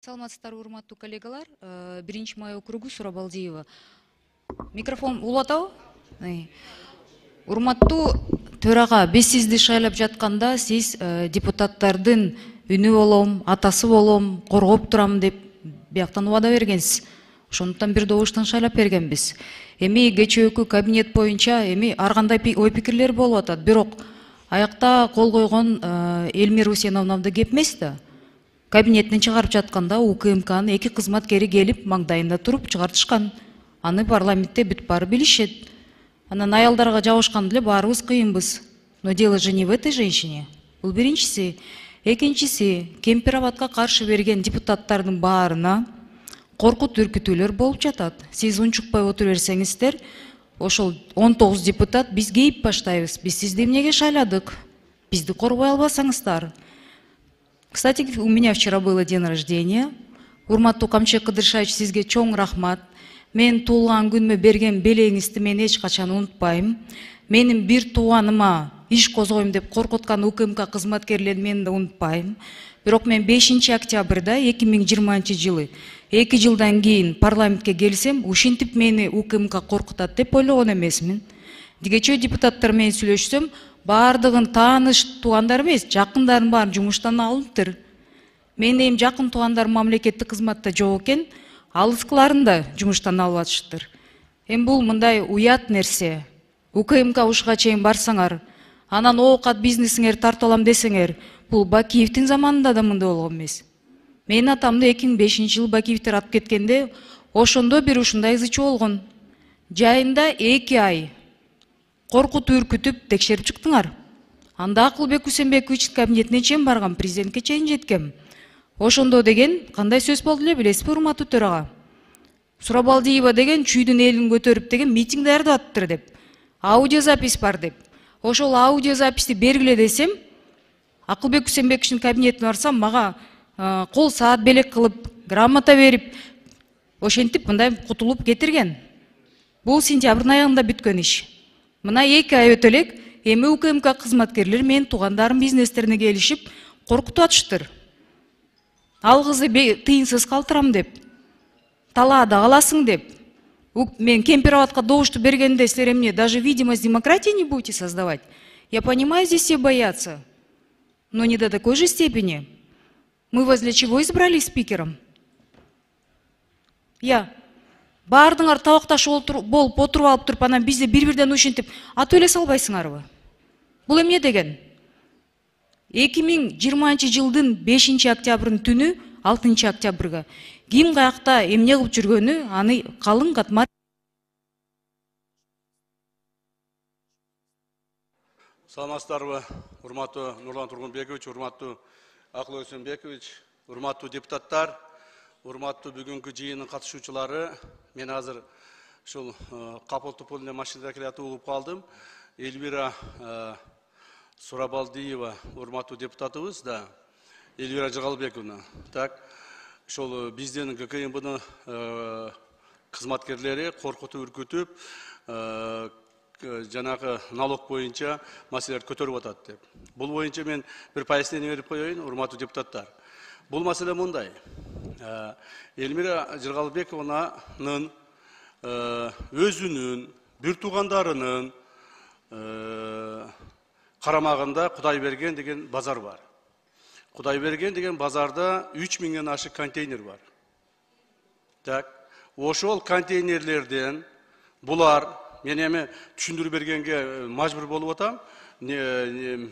Саламатсыздар, урматтуу коллегалар. 1-май округу Сурабалдиева. Микрофон улатабы? Урматтуу төрага, биз сизди шайлап жатканда сиз депутаттардын үнү болом, атасы болом, коргоп турам деп бияктан убада бергенсиз. Ошондуктан бир добуштан шайлап бергенбиз. Эми кечээкү кабинет боюнча эми ар кандай ой пикирлер болуп атат. Бирок аякта кол койгон Эльмира Усеновнада кеп эмес да. Кабинеттен чыгарып жатканда УКМКнын 2 кызматкери келип маңдайында туруп чыгартышкан. Аны парламентте бүт баары билишет. Анан аялдарга жабышкан деле баарыбыз кыйынбыз. Но дело же не в этой женщине. Бул биринчиси. Экинчиси, Кемпирабадка каршы берген депутаттардын баарына коркут үркүтүүлөр болуп жатат. Сиз унчукпай отура берсеңиздер, ошол 19 депутат биз кейип баштайбыз. Биз сизди эмнеге шайладык? Бизди коргой албасаңыздар. Кстати, у меня вчера было день рождения. Урматтуу Камчек Кыдыршаевич, сизге чоң рахмат. Мен туулган күнүмө берген белеңизди мен эч качан унутпайм. Менин бир тууганыма иш козгойм деп коркуткан УКМК кызматкерлерин мен да унутпайм. Бирок мен 5 октябрда 2020 жылы 2 жылдан кийин парламентке келсем, ушинтип мени УКМК коркутат деп ойлогон эмесмин. Дигече депутаттар менен сүйлөшсөм, бардыгын тааныш туугандар эмес, жакындарын баарын жумуштан алыныптыр. Менин жакын туугандарым мамлекеттик кызматта жок экен, алыскыларын да жумуштан алып атышыптыр. Бул мындай уят нерсе. УКМК ушуга чейин барсаңар, анан оокат бизнесиңер тартып алам десеңер, бул Бакиевдин заманында да мындай болгон эмес. Менин атамды 2005 жылы Бакиевдер атып кеткенде, ошондо бир ушундай ызычы болгон. Жайында 2 ай коркутуп үркүтүп текшерип чыктыңар. Анда Акылбек Усенбекович кабинетине чейин барган, президентке чейин жеткем. Ошондо деген кандай сөз болду эле билесизби, урматтуу төрага? Сурабалдиева деген чүйдүн элин көтөрүп деген митинг даярдап атыптыр деп. Аудиозапись бар деп. Ошол аудиозаписти бергиле десем, Акылбек Усенбековичтин кабинетине барсам, мага кол саат белек кылып, грамота берип, ошентип мындай кутулуп кетирген. Бул сентябрдын аягында бүткөн иш. Мына 2 ай өтө элек, эми УКМК кызматкерлери менин туугандарым бизнестерине келишип, коркутуп атыштыр. Ал кызды тыйынсыз калтырам деп, талаада каласың деп. Мен Кемпирабадка добушту бергенде силер эмне, даже видимость демократии не будете создавать? Я понимаю, здесь все боятся, но не до такой же степени. Мы вас для чего избрали спикером? Бардыңар табакташ болуп отуруп алып туруп, анан бизде бир-бирден ушинтип атып эле салбайсыңарбы? Бул эмне деген? 2020 жылдын 5 октябрдын түнү 6 октябрга ким каякта эмне кылып жүргөнү аны калың катмар. Саламатсыздарбы, урматтуу Нурлан Тургунбекович, урматтуу Акылбек Усенбекович, урматтуу депутаттар, урматтуу бүгүнкү жыйындын катышуучулары. Мен азыр ушул капыл-тупул эле машинада келатып угуп калдым. Эльвира Сурабалдиева урматтуу депутатыбыз да, Эльвира Жыгалбековна. Так, ошол биздин ГКМБнын кызматкерлери коркутуп үркүтүп, жанагы налог боюнча маселелерди көтөрүп атат деп. Бул боюнча мен бир пояснение берип коеюн, урматтуу депутаттар. Бул маселе мындай. Эльмира Жыгалбековнанын өзүнүн, бир туугандарынын карамагында Кудайберген деген базар бар. Кудайберген деген базарда 3000ден ашык контейнер бар. Так, ошол контейнерлерден булар, мен эми түшүндүрүп бергенге мажбур болуп атам. Бир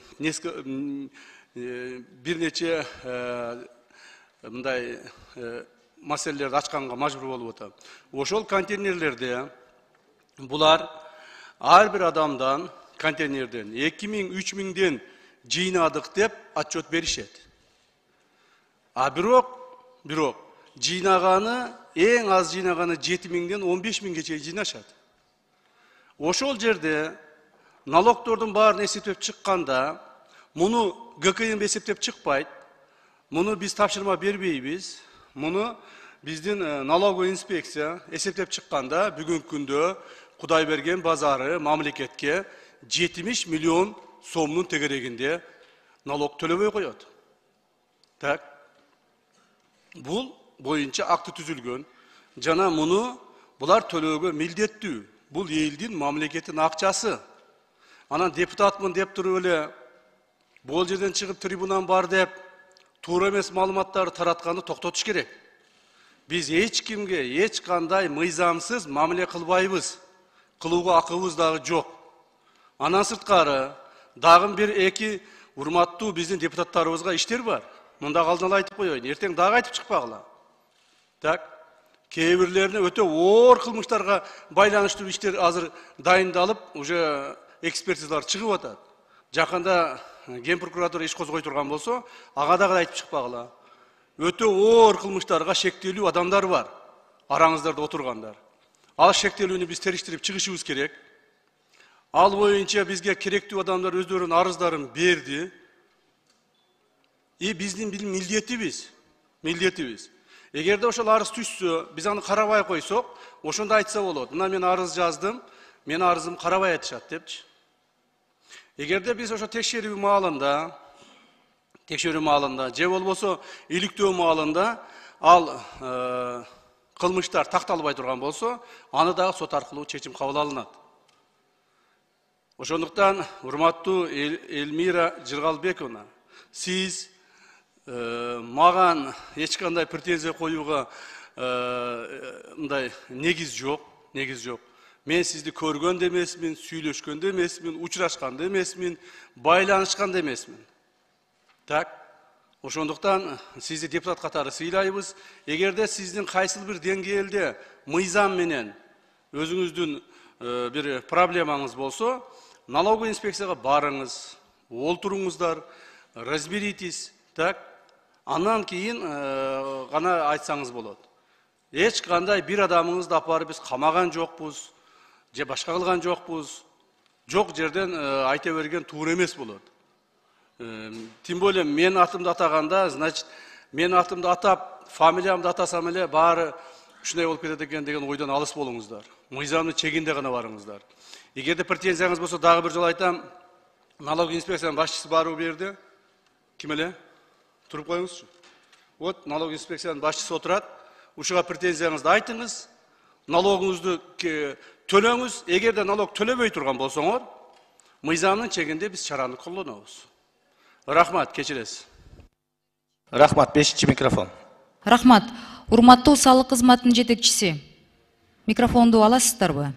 нече мындай маселелерди ачканга мажбур болуп атам. Ошол контейнерлерде булар ар бир адамдан контейнерден 2000-3000ден жыйнадык деп отчет беришет. А бирок жыйнаганы, эң аз жыйнаганы 7000ден 15000ге чейин жыйнашат. Ошол жерде налогтордун баарын эсептеп чыкканда, муну ГКМ эсептеп чыкпайт. Муну биз тапшырма бербейбиз. Муну биздин налоговый инспекция эсептеп чыкканда, бүгүнкү күндө Кудайберген базары мамлекетке 70 миллион сомдун тегерегинде налог төлөбөй коет. Так, бул боюнча акты түзүлгөн. Жана муну булар төлөөгө милдеттүү. Бул элдин, мамлекеттин акчасы. Анан депутатмын деп туруп эле бул жерден чыгып трибунан бар деп туура эмес маалыматтарды таратканды токтотуш керек. Биз эч кимге эч кандай мыйзамсыз мамиле кылбайбыз. Кылууга акыбыз дагы жок. Анан сырткары дагы бир эки урматтуу биздин депутаттарыбызга иштер бар. Мында алдын ала айтып коеюн. Эртең дагы айтып чыкпагыла. Так. Кээ бирлерине өтө оор кылмыштарга байланыштуу иштер азыр дайындалып, уже экспертизалар чыгып атат. Жакында Ген прокуратура иш козгой турган болсо, ага дагы айтып чыкпагыла. Өтө оор кылмыштарга шектелүү адамдар бар. Араңыздарда отургандар. Ал шектелүүнү биз териштирип чыгышыбыз керек. Ал боюнча бизге керектүү адамдар өздөрүнүн арыздарын берди. Биздин милдетибиз. Эгерде ошол арыз түшсө, биз аны карабай койсок, ошондо айтса болот. Мына мен арыз жаздым, мен арызым карабай атышат депчи. Эгерде биз ошо текшерүү маалында, же болбосо иликтөө маалында ал кылмыштар такталбай турган болсо, аны дагы сот аркылуу чечим кабыл алынат. Ошондуктан, урматтуу Элмира Жыргалбековна, сиз маган эч кандай претензия коюуга мындай негиз жок. Мен сизди көргөн да эмесмин, сүйлөшкөн да эмесмин, учурашкан да эмесмин, байланышкан да эмесмин. Так. Ошондуктан сизди депутат катары сыйлайбыз. Эгерде сиздин кайсыл бир деңгээлде мыйзам менен өзүңүздүн бир проблемаңыз болсо, налоговый инспекцияга барыңыз, олтуруңуздар, разберитесь, так? Андан кийин гана айтсаңыз болот. Эч кандай бир адамыңызды апарып биз камаган жокпуз, же башка кылган жокпуз. Жок жерден айта берген туура эмес болот. Тем более мен атымды атаганда, значит, мен атымды атап, фамилиямды атасам эле баары ушундай болуп кетет экен деген ойдон алыс болуңуздар. Мыйзамдын чегинде гана барыңыздар. Эгерде претензияңыз болсо, дагы бир жолу айтам, налоговый инспекциянын башчысы баруу берди. Ким эле? Туруп коюңузчу. Вот налоговый инспекциянын башчысы отурат. Ушуга претензияңызды айтыңыз, налогуңузду төлөңүз. Эгерде налог төлөбөй турган болсоңор, мыйзамдын чегинде биз чараны колдонобуз. Рахмат, кечиресиз. Рахмат, 5-чи микрофон. Рахмат. Урматтуу салык кызматынын жетекчиси. Микрофонду аласыздарбы?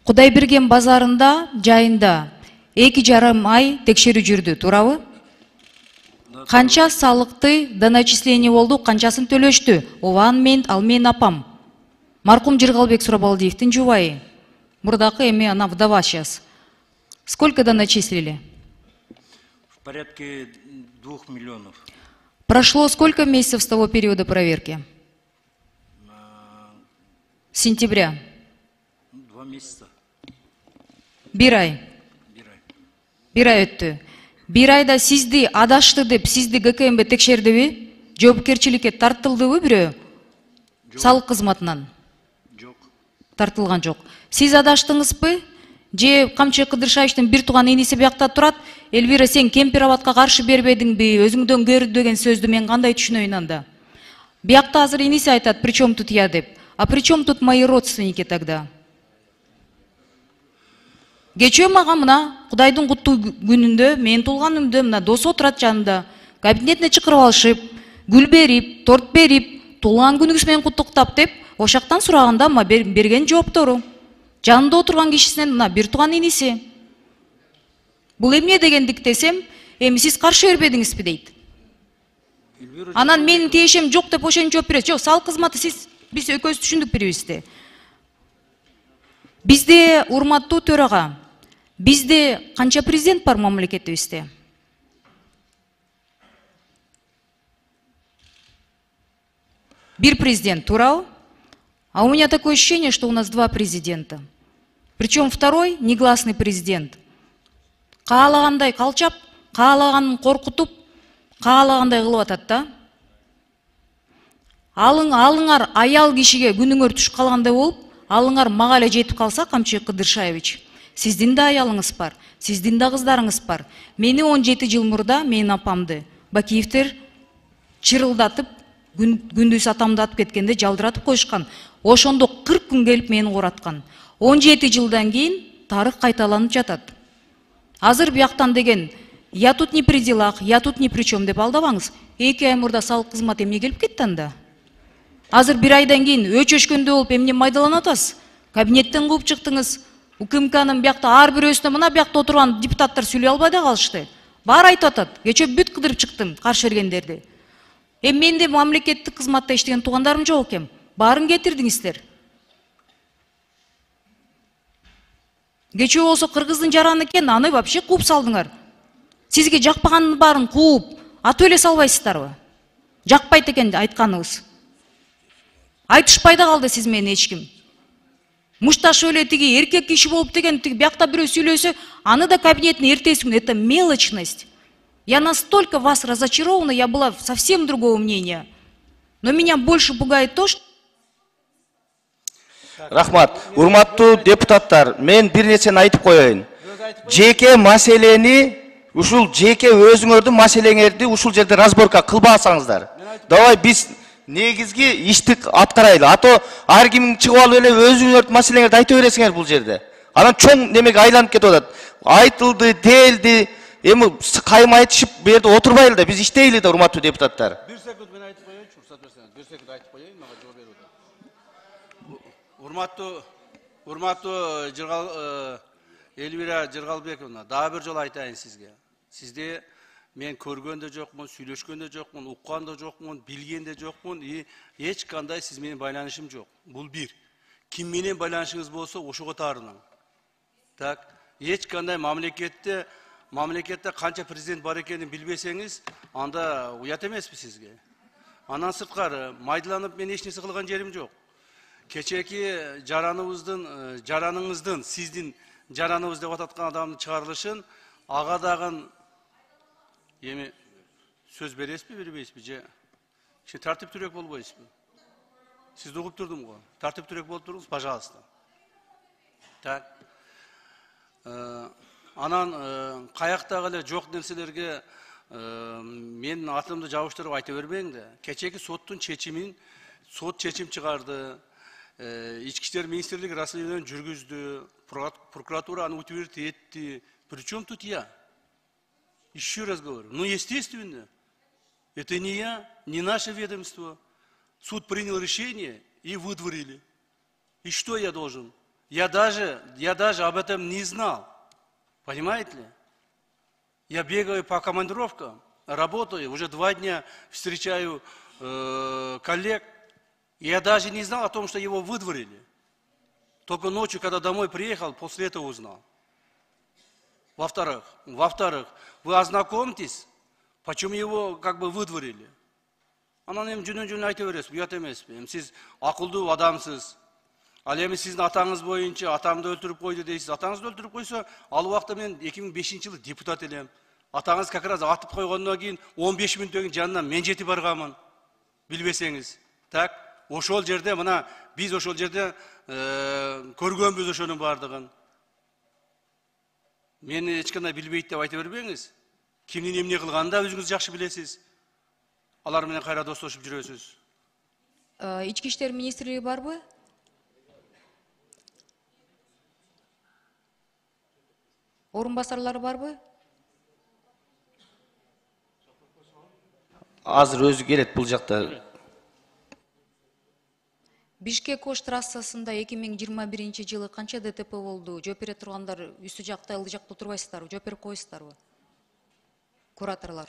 Кудайберген базарында, жайында 2,5 ай текшерүү жүрдү, туурабы? Канча салыкты доначисление болду, канчасын төлөштү? Ован мен, ал мен апам. Маркум Жыргалбек Сурабалдиевдин жубайы. Мурдакы эми ана вдова сейчас. Сколько доначислили? В порядке 2 миллионов. Прошло сколько месяцев с того периода проверки? Сентября. 2 месяца. Бир ай. Бир ай өттү. Бир айда сизди адашты деп, сизди ГКМБ текшердиби? Жоопкерчиликке тартылдыбы бирөө? Салык кызматынан? Жок. Тартылган жок. Сиз адаштыңызбы? Же Камчы Кыдыршаевичтин бир тууган иниси биякта турат, Элвира, сен Кемпироватка каршы бербедиңби, өзүңдөн көр деген сөздү мен кандай түшүнөйүн анда? Биякта азыр иниси айтат, причем тут я деп. А причем тут мои родственники тогда? Кечөө мага мына Кудайдын куттуу күнүндө, мен туулганымда мына досу отурат жанымда, кабинетине чакырып алышып, гүл берип, торт берип, туулган күнүңүз менен куттуктап деп, ошактан сураганда ма берген жооптору. Жанында отурган кишисинен мына бир тууган иниси. Бул эмне дегендик десем, эми сиз каршы бербедиңизби дейт. Анан менин тиешем жок деп ошентип жооп берет. Жок, салык кызматы биз экөөбүз түшүндүк бирибизди. Бизде, урматтуу төрага, бизде канча президент бар мамлекетибизде? Бир президент, туурабы? А у меня такое ощущение, что у нас 2 президента. Причем второй негласный президент. Каалагандай калчап, каалаганын коркутуп, каалагандай кылып атат да. Алыңар аял кишиге күнүңөр түшүп калгандай болуп, алыңар мага эле жетип калса, Камчы Кыдыршаевич, сиздин да аялыңыз бар, сиздин да кыздарыңыз бар. Мени 17 жыл мурда менин апамды Бакиевдер чырылдатып күндүз атамды атып кеткенде жалдыратып коюшкан. Ошондо 40 күн келип мени кураткан. 17 жылдан кийин тарых кайталанып жатат. Азыр бияктан деген я тут не при делах, я тут ни при чем деп алдабаңыз. 2 ай мурда салык кызмат эмне келип кетти анда? Азыр 1 айдан кийин өчөшкөндө болуп эмне майдаланып атасыз? Кабинеттен кууп чыктыңыз. УКМКнын биякта ар бирөөсүнө мына биякта отурган депутаттар сүйлөй албай да калышты. Баары айтып атат. Кечээ бүт кыдырып чыктым каршы бергендерди. Менде мамлекеттик кызматта иштеген туугандарым жок экен. Баарын кетирдиңиздер. Кечээ болсо кыргыздын жараны экен, аны вообще кууп салдыңар. Сизге жакпаганын баарын кууп, атып эле салбайсыздарбы? Жакпайт экен айтканыңыз. Айтышпай да калды сиз менен эч ким. Мушташы эле тиги эркек киши болуп деген тиги биякта бирөө сүйлөсө, аны да кабинеттин эртеси күнү. Это мелочность. Я настолько вас разочарована, я была совсем другого мнения. Но меня больше пугает то, что... Рахмат. Урматтуу депутаттар, мен бир нерсени айтып коеюн. Жеке маселени, ушул жеке өзүңөрдүн маселеңерди ушул жерде разборка кылбасаңыздар. Давай биз негизги иштик аткарайлы. Ато ар ким чыгып алып эле өзүңөрдүн маселеңерди айта бересиңер бул жерде. Анан чоң немеге айланып кетип атат. Айтылды, делди, эми кайма айтышып бу жерде отурбайлы да, биз иштейли да, урматтуу депутаттар. 1 секунд мен айтып коеюнчу, уруксат берсеңиз. 1 секунд айтып коеюн, мага жооп берүү. Урматтуу Элвира Жыргалбековна, дагы бир жолу айтайын сизге. Сизди мен көргөн да жокмун, сүйлөшкөн да жокмун, уккан да жокмун, билген да жокмун, эч кандай сиз менен байланышым жок. Бул бир. Ким менен байланышыңыз болсо ошого таарынам. Так, эч кандай мамлекетте канча президент бар экенин билбесеңиз, анда уят эмеспи сизге. Анан сырткары майдаланып мен эч нерсе кылган жерим жок. Кечеки жараныңыздын, сиздин жараныбыз деп ататкан адамдын чыгарылышын ага дагы эми сөз бересизби, бербейсизби же тартиптүүрөөк болбойсузбу? Сизди угуп турдум го. Тартиптүүрөөк болуп туруңуз, пожалуйста. Так. Анан каяктагы эле жок нерселерге менин атымды жабыштырып айта бербең да. Кечеки соттун чечимин, сот чечим чыгарды. Ички иштер министрлиги расследование жүргүздү. Прокуратура аны утвердить этти. Причем тут я? Еще раз говорю. Ну, естественно. Это не я, не наше ведомство. Суд принял решение и выдворили. И что я должен? Я даже об этом не знал. Понимаете ли? Я бегаю по командировкам, работаю, уже 2 дня встречаю коллег. И я даже не знал о том, что его выдворили. Только ночью, когда домой приехал, после этого узнал. Во-вторых, вы ознакомьтесь, почему его как бы выдворили. Анан эми жөнөн айта бересиз, уят эмеспи? Сиз акылдуу адамсыз. Ал эми сиздин атаңыз боюнча атамды өлтүрүп койду дейсиз. Атаңызды өлтүрүп койсо, ал убакта мен 2005-жылы депутат элем. Атаңыз как раз атып койгондон кийин 15 мүнөттөн кийин жанынан мен жетип барганмын. Билбесеңиз. Так, ошол жерде мына биз ошол жерде көргөнбүз ошонун бардыгын. Мени эч кандай билбейт деп айта бербеңиз. Кимдин эмне кылганын да өзүңүз жакшы билесиз. Алар менен кайра достошуп жүрөсүз. Ички иштер министрлиги барбы? Орун басарлары барбы? Азыр өзү келет бул жакта. Бишкек-Ош трассасында 2021-жылы канча ДТП болду? Жооп бере тургандар үстү жакта, ылдый жакта отурбайсыздарбы? Жооп берип коесуздарбы? Кураторлор.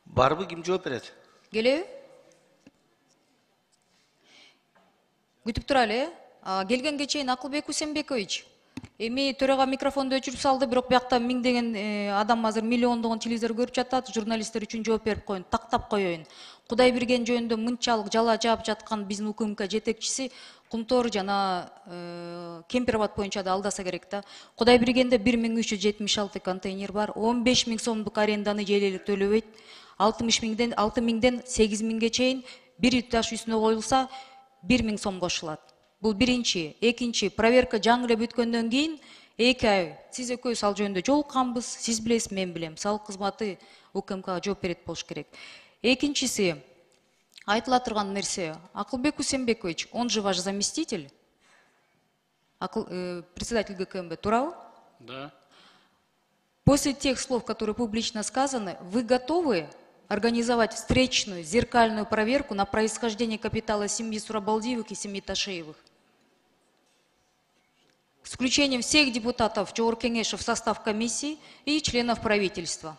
Барбы, ким жооп берет? Келеби? Күтүп турайлы, келгенге чейин Акылбек Усенбекович. Эми төрага микрофонду өчүрүп салды, бирок биякта миңдеген адам азыр миллиондогон телевизор көрүп жатат. Журналисттер үчүн жооп берип коюн, тактап коеюн. Кудайберген жөнүндө мынчалык жала жаап жаткан биздин УКМК жетекчиси Кумтор жана Кемпирабад боюнча да алдаса керек да. Кудайбергенде 1376 контейнер бар, 15 000 сомдук аренданы желелик төлөбөйт. 6 миңден 8 миңге чейин бир этаж үстүнө коюлса 1 000 сом кошулат. Бул биринчи. Экинчи, проверка жаңы эле бүткөндөн кийин 2 ай сиз экөөбүз ал жөнүндө жолукканбыз, сиз билесиз, мен билем. Салык кызматы УКМКга жооп берет болуш керек. Экинчиси, айтыла турган нерсе, Акылбек Усенбекович, он же ваш заместитель, председатель ГКМБ, туурабы? Да. После тех слов, которые публично сказаны, вы готовы организовать встречную, зеркальную проверку на происхождение капитала семьи Сурабалдиевых и семьи Ташеевых? С включением всех депутатов Чогоркеңеша в состав комиссии и членов правительства.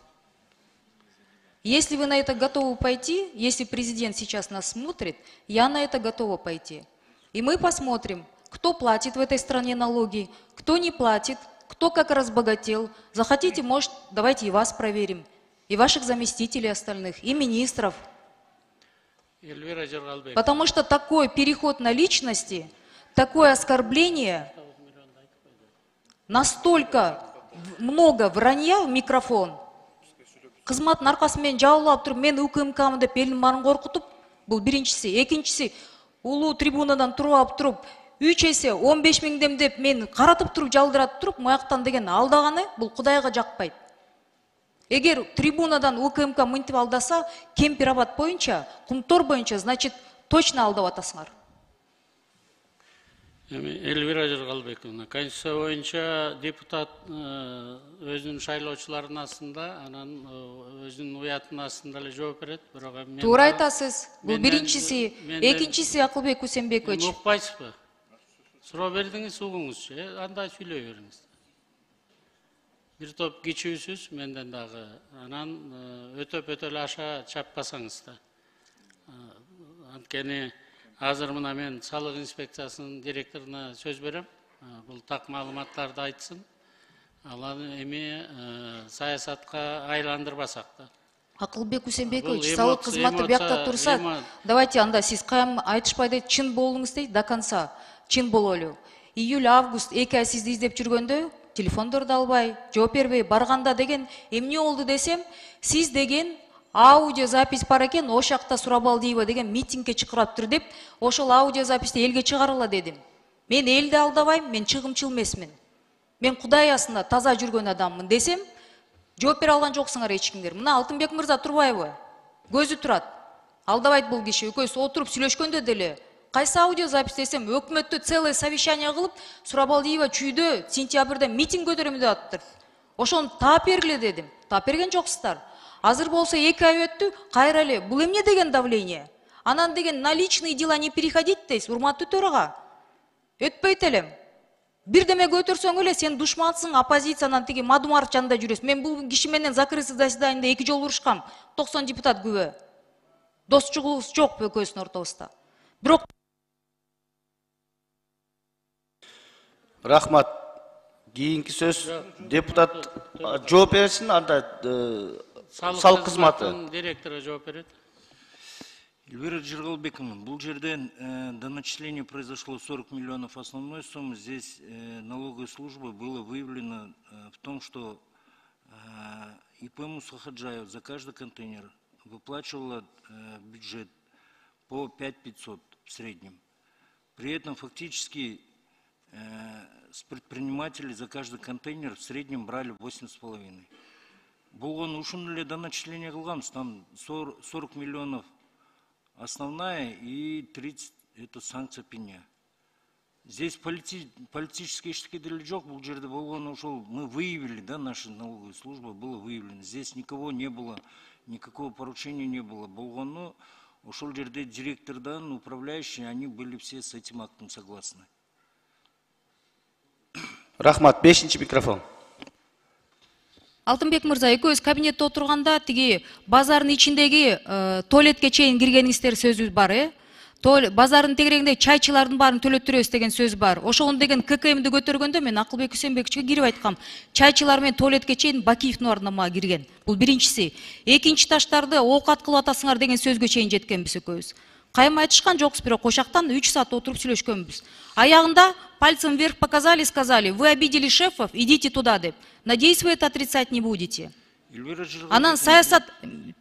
Если вы на это готовы пойти, если президент сейчас нас смотрит, я на это готова пойти. И мы посмотрим, кто платит в этой стране налоги, кто не платит, кто как разбогател. Захотите, может, давайте и вас проверим, и ваших заместителей остальных, и министров. Потому что такой переход на личности, такое оскорбление, настолько много вранья в микрофон. Кызматтын аркасы менен жабылып туруп, мен УКМКмын деп элдин баарын коркутуп, бул биринчиси. Экинчиси, улуу трибунадан туруп туруп, 3 эсе 15 миңдем деп мен каратып туруп, жалдыратып туруп, муяктан деген алдаганы, бул Кудайга жакпайт. Эгер трибунадан УКМК мынтип алдаса, Кемпир абад боюнча, Кумтор боюнча, значит, точно алдап атасыңар. Эльвира Жыргалбековна, Конституция боюнча депутат өзүнүн шайлоочулардын астында, анан өзүнүн уятынын астында эле жооп берет. Туура айтасыз. Бул биринчиси, экинчиси Акылбек Усенбекович. Укпайсызбы? Суроо бердиңиз, угуңузчу, андай сүйлөй бериңиз. Бир топ кичүүсүз, менден дагы. Анан өтөп эле аша чаппасаңыз да. Анткени азыр мына мен салык инспекциясынын директоруна сөз берем. Бул так маалыматтарды айтсын. Аланы эми саясатка айландырбасак да. Акылбек Усенбекович, салык кызматы биякта турса, давайте анда сиз кайым айтышпай дейт, чын болуңуз дейт, до конца. Чын бололу. Июль, август 2 ай сизди издеп жүргөндө, телефондорду албай, жооп бербей, барганда деген, эмне болду десем, сиз деген аудио запись бар экен, ошакта Сурабалдиева деген митингге чакыраттыр деп, ошол аудио записти элге чыгарыла дедим. Мен элди алдабайм, мен чыгымчыл эмесмин. Мен Кудай астында таза жүргөн адаммын десем, жооп бере алган жоксуңар эч кимдер. Мына Алтынбек мырза турбайбы? Көзү турат. Алдабайт бул киши. Экөөбүз отуруп сүйлөшкөндө деле, кайсы аудио запись десем, өкмөттө целое совещание кылып, Сурабалдиева чүйдө сентябрда митинг көтөрөм деп аттыр. Ошону таап бергиле дедим. Таап берген жоксуздар. Азыр болсо 2 ай өттү, кайра эле. Бул эмне деген давление? Анан деген на личные дела не переходить дейсиз, урматтуу төрага. Өтпөйт элем. Бирдеме көтөрсөң эле сен душмансың, оппозициянан тиги Мадумаров жанында жүрөсүң. Мен бул киши менен закрытый заседанияда 2 жолу урушкам. 90 депутат күбө. Достчугубуз жок экөөбүздүн ортобузда. Бирок Рахмат. Кийинки сөз депутат жооп берсин, анда салык кызматы директору жооп берет. Эльвира Жыргалбековна, бул жерден до начисления произошло 40 миллионов основной суммы. Здесь налоговой службой было выявлено в том, что ИП Мусахаджаев за каждый контейнер выплачивала бюджет по 5500 в среднем. При этом фактически с предпринимателей за каждый контейнер в среднем брали 8,5. Болгон ушун эле до начисления кылганбыз, там 40 миллионов основная и 30 это санкция пеня. Здесь политические штуки деле жок, бул жерде болгон ошол мы выявили, да, наша налоговая служба было выявлено. Здесь никого не было, никакого поручения не было. Болгону ошол жерде директордан, управляющие, они были все с этим актом согласны. Рахмат, 5-чи микрофон. Алтынбек мырза, экөөбүз кабинетте отурганда тиги базардын ичиндеги туалетке чейин киргениңиздер сөзү бар, базардын тегерегинде чайчылардын баарын төлөттүрөбүз деген сөз бар. Ошону деген ККМди көтөргөндө мен Акылбек Усенбековичке кирип айткам. Чайчылар менен туалетке чейин Бакиевдин ордуна мага кирген. Бул биринчиси. Экинчи таштарды оокат кылып атасыңар деген сөзгө чейин жеткенбиз экөөбүз. Кайым айтышкан жокпуз, бирок ошактан 3 саат отуруп сүйлөшкөнбүз. Аягында пальцем вверх показали, сказали: вы обидели шефов, идите туда деп. Надеюсь, вы это отрицать не будете. Анан саясат,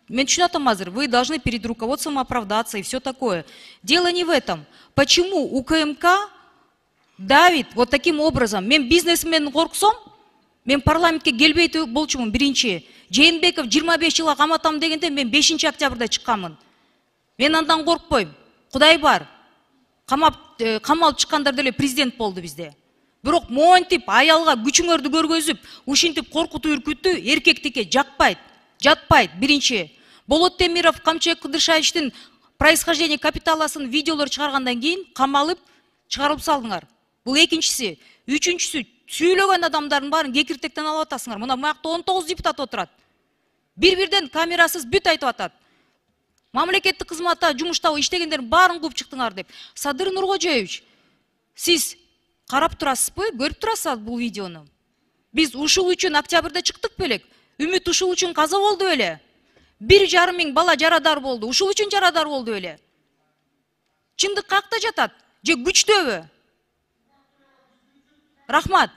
мен түшүнүп атам азыр, вы должны перед руководством оправдаться и все такое. Дело не в этом. Почему УКМК Давид, вот таким образом, мен бизнесмен корксом, мен парламентке келбей болчумун биринчи. Жээнбеков 25 жылга каматам дегенде мен 5 октябрда чыкканмын. Мен андан коркпойм. Кудай бар. Камалып чыккандар деле президент болду бизде. Бирок монтип аялга күчүңөрдү көргөзүп, ушинтип коркутуп үркүттү эркектикке жакпайт, жатпайт биринчи. Болот Темиров, Камчек Кыдыршаевичтин происхождение капиталасын видеолор чыгаргандан кийин камалып чыгарып салдыңар. Бул экинчиси. Үчүнчүсү, сүйлөгөн адамдардын баарын кекиртектен алып атасыңар. Мына буякта 19 депутат отурат. Бир-бирден камерасыз бүт айтып атат. Мамлекеттик кызматта жумуштабы иштегендердин баарын кууп чыктыңар деп. Садыр Нуркожоевич, сиз карап турасызбы? Көрүп турасызбы бул видеону? Биз ушул үчүн октябрда чыктык белек. Үмүт ушул үчүн каза болду беле. 1,5 миң бала жарадар болду. Ушул үчүн жарадар болду беле. Чындык какта жатат? Же күчтөбү? Рахмат.